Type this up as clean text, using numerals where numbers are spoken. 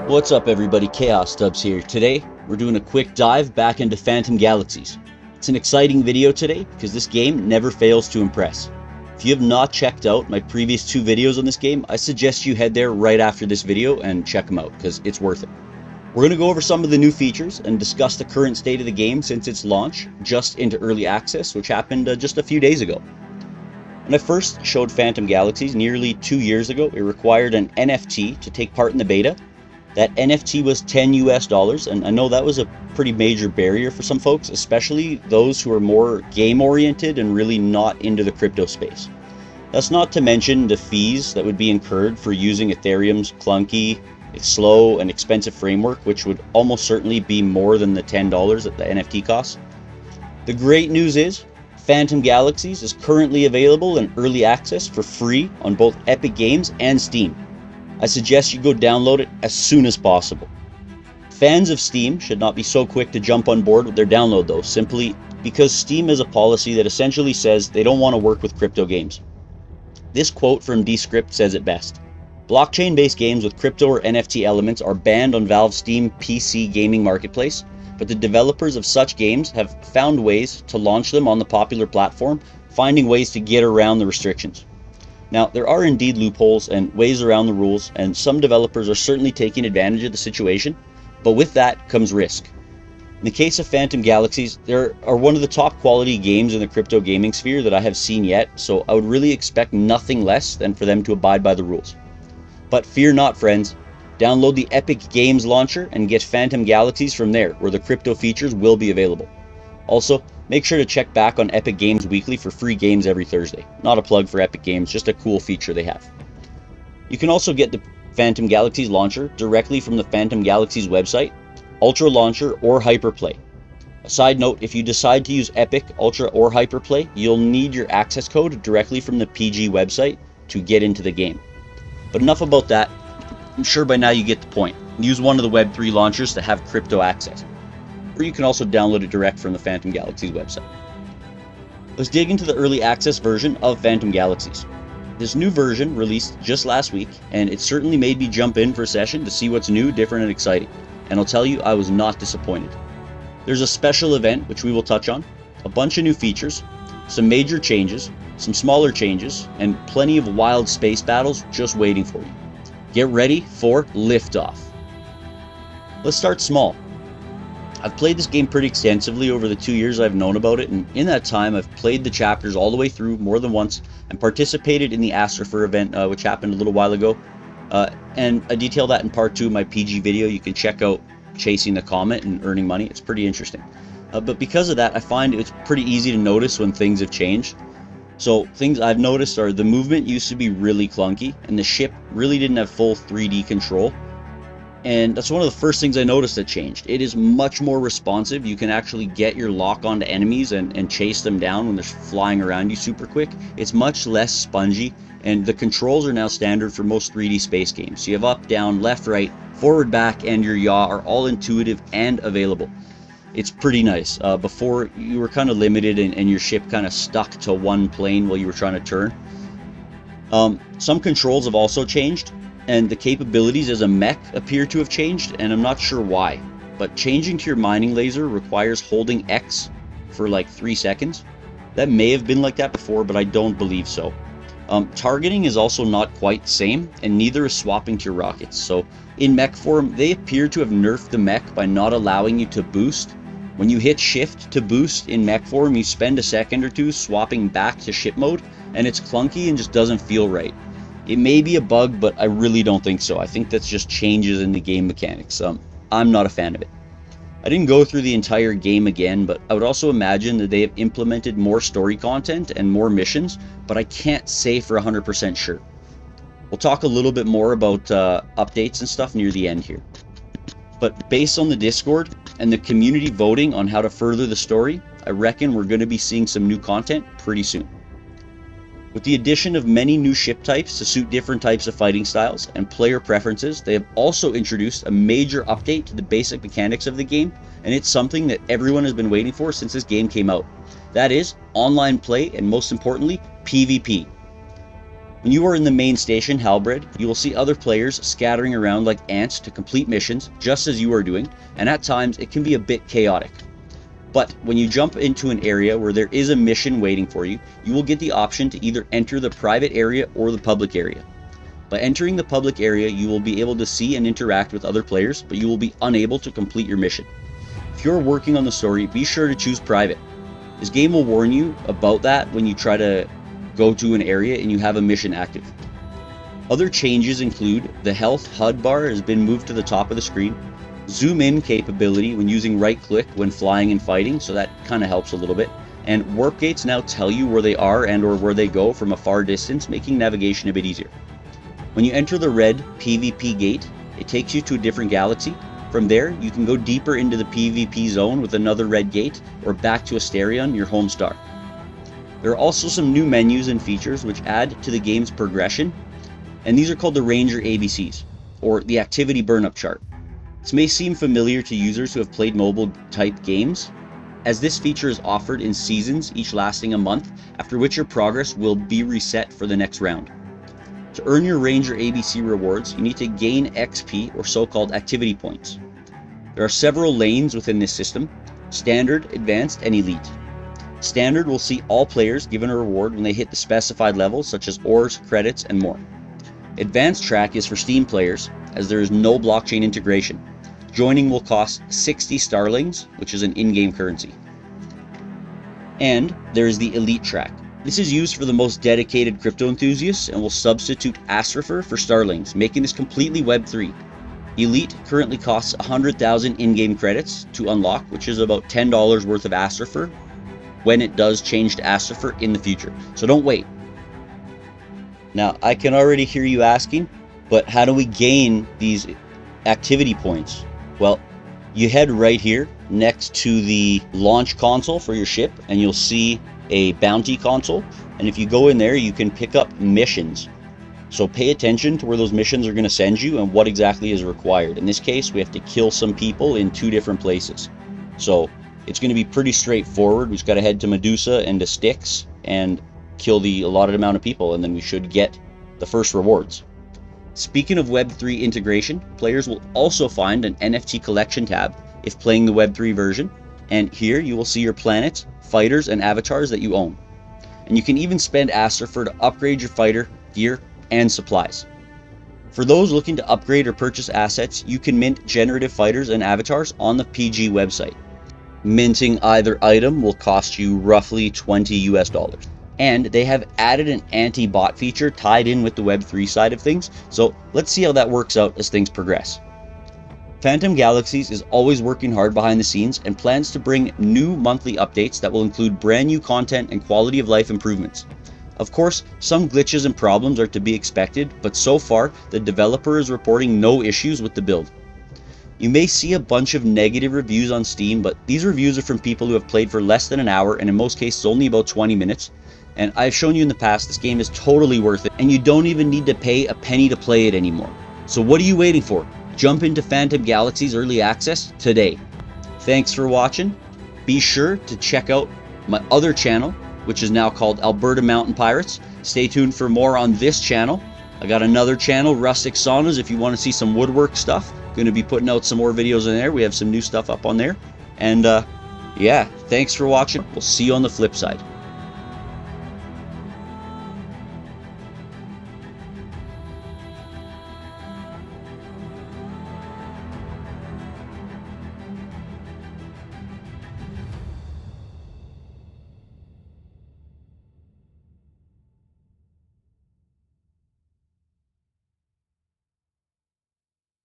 What's up everybody, KhaosDubz here. Today, we're doing a quick dive back into Phantom Galaxies. It's an exciting video today because this game never fails to impress. If you have not checked out my previous two videos on this game, I suggest you head there right after this video and check them out because it's worth it. We're going to go over some of the new features and discuss the current state of the game since its launch just into early access, which happened just a few days ago. When I first showed Phantom Galaxies nearly 2 years ago, it required an NFT to take part in the beta. That NFT was $10 US, and I know that was a pretty major barrier for some folks, especially those who are more game oriented and really not into the crypto space. That's not to mention the fees that would be incurred for using Ethereum's clunky, slow, and expensive framework, which would almost certainly be more than the $10 that the NFT costs. The great news is, Phantom Galaxies is currently available in early access for free on both Epic Games and Steam. I suggest you go download it as soon as possible. Fans of Steam should not be so quick to jump on board with their download though, simply because Steam has a policy that essentially says they don't want to work with crypto games. This quote from Descript says it best. Blockchain-based games with crypto or NFT elements are banned on Valve's Steam PC gaming marketplace, but the developers of such games have found ways to launch them on the popular platform, finding ways to get around the restrictions. Now, there are indeed loopholes and ways around the rules, and some developers are certainly taking advantage of the situation, but with that comes risk. In the case of Phantom Galaxies, they are one of the top quality games in the crypto gaming sphere that I have seen yet, so I would really expect nothing less than for them to abide by the rules. But fear not, friends. Download the Epic Games launcher and get Phantom Galaxies from there, where the crypto features will be available. Also, make sure to check back on Epic Games Weekly for free games every Thursday. Not a plug for Epic Games, just a cool feature they have. You can also get the Phantom Galaxies launcher directly from the Phantom Galaxies website, Ultra Launcher, or Hyperplay. A side note, if you decide to use Epic, Ultra, or Hyperplay, you'll need your access code directly from the PG website to get into the game. But enough about that. I'm sure by now you get the point. Use one of the Web3 launchers to have crypto access. Or you can also download it direct from the Phantom Galaxies website. Let's dig into the early access version of Phantom Galaxies. This new version released just last week, and it certainly made me jump in for a session to see what's new, different, and exciting. And I'll tell you, I was not disappointed. There's a special event, which we will touch on, a bunch of new features, some major changes, some smaller changes, and plenty of wild space battles just waiting for you. Get ready for liftoff. Let's start small. I've played this game pretty extensively over the 2 years I've known about it, and in that time I've played the chapters all the way through more than once and participated in the Astropher event, which happened a little while ago. And I detail that in part 2 of my PG video. You can check out Chasing the Comet and Earning Money. It's pretty interesting. But because of that, I find it's pretty easy to notice when things have changed. So things I've noticed are the movement used to be really clunky, and the ship really didn't have full 3D control. And that's one of the first things I noticed that changed. It is much more responsive. You can actually get your lock onto enemies and chase them down when they're flying around you super quick. It's much less spongy, and the controls are now standard for most 3D space games. So you have up, down, left, right, forward, back, and your yaw are all intuitive and available. It's pretty nice. Before, you were kind of limited and your ship kind of stuck to one plane while you were trying to turn. Some controls have also changed, and the capabilities as a mech appear to have changed, and I'm not sure why. But changing to your mining laser requires holding X for like 3 seconds. That may have been like that before, but I don't believe so. Targeting is also not quite the same, and neither is swapping to your rockets. So in mech form, they appear to have nerfed the mech by not allowing you to boost. When you hit shift to boost in mech form, you spend a second or two swapping back to ship mode, and it's clunky and just doesn't feel right. It may be a bug, but I really don't think so. I think that's just changes in the game mechanics. I'm not a fan of it. I didn't go through the entire game again, but I would also imagine that they have implemented more story content and more missions, but I can't say for 100% sure. We'll talk a little bit more about updates and stuff near the end here. But based on the Discord and the community voting on how to further the story, I reckon we're going to be seeing some new content pretty soon. With the addition of many new ship types to suit different types of fighting styles and player preferences, they have also introduced a major update to the basic mechanics of the game, and it's something that everyone has been waiting for since this game came out. That is, online play and most importantly, PvP. When you are in the main station, Halbred, you will see other players scattering around like ants to complete missions, just as you are doing, and at times it can be a bit chaotic. But when you jump into an area where there is a mission waiting for you, you will get the option to either enter the private area or the public area. By entering the public area, you will be able to see and interact with other players, but you will be unable to complete your mission. If you're working on the story, be sure to choose private. This game will warn you about that when you try to go to an area and you have a mission active. Other changes include the health HUD bar has been moved to the top of the screen, zoom in capability when using right click when flying and fighting, so that kind of helps a little bit, and warp gates now tell you where they are and or where they go from a far distance, making navigation a bit easier. When you enter the red PvP gate, it takes you to a different galaxy. From there, you can go deeper into the PvP zone with another red gate, or back to Asterion, your home star. There are also some new menus and features which add to the game's progression, and these are called the Ranger ABCs, or the Activity Burnup Chart. This may seem familiar to users who have played mobile-type games, as this feature is offered in seasons, each lasting a month, after which your progress will be reset for the next round. To earn your Ranger ABC rewards, you need to gain XP, or so-called activity points. There are several lanes within this system: Standard, Advanced, and Elite. Standard will see all players given a reward when they hit the specified levels, such as ores, credits, and more. Advanced track is for Steam players, as there is no blockchain integration. Joining will cost 60 starlings, which is an in-game currency. And there is the Elite track. This is used for the most dedicated crypto enthusiasts and will substitute Astrifer for starlings, making this completely Web3. Elite currently costs 100,000 in-game credits to unlock, which is about $10 worth of Astrifer when it does change to Astrifer in the future. So don't wait. Now, I can already hear you asking, but how do we gain these activity points? Well, you head right here next to the launch console for your ship, and you'll see a bounty console. And if you go in there, you can pick up missions. So pay attention to where those missions are going to send you and what exactly is required. In this case, we have to kill some people in 2 different places. So it's going to be pretty straightforward. We just got to head to Medusa and to Styx and kill the allotted amount of people, and then we should get the first rewards. Speaking of Web3 integration, players will also find an NFT collection tab if playing the Web3 version, and here you will see your planets, fighters, and avatars that you own. And you can even spend Astrifer to upgrade your fighter, gear, and supplies. For those looking to upgrade or purchase assets, you can mint generative fighters and avatars on the PG website. Minting either item will cost you roughly $20 US. And they have added an anti-bot feature tied in with the Web3 side of things, so let's see how that works out as things progress. Phantom Galaxies is always working hard behind the scenes and plans to bring new monthly updates that will include brand new content and quality of life improvements. Of course, some glitches and problems are to be expected, but so far, the developer is reporting no issues with the build. You may see a bunch of negative reviews on Steam, but these reviews are from people who have played for less than an hour and in most cases only about 20 minutes. And I've shown you in the past, this game is totally worth it, and you don't even need to pay a penny to play it anymore. So what are you waiting for? Jump into Phantom Galaxies Early Access today. Thanks for watching. Be sure to check out my other channel, which is now called Alberta Mountain Pirates. Stay tuned for more on this channel. I got another channel, Rustic Saunas, if you want to see some woodwork stuff. Going to be putting out some more videos in there. We have some new stuff up on there. And yeah, thanks for watching. We'll see you on the flip side.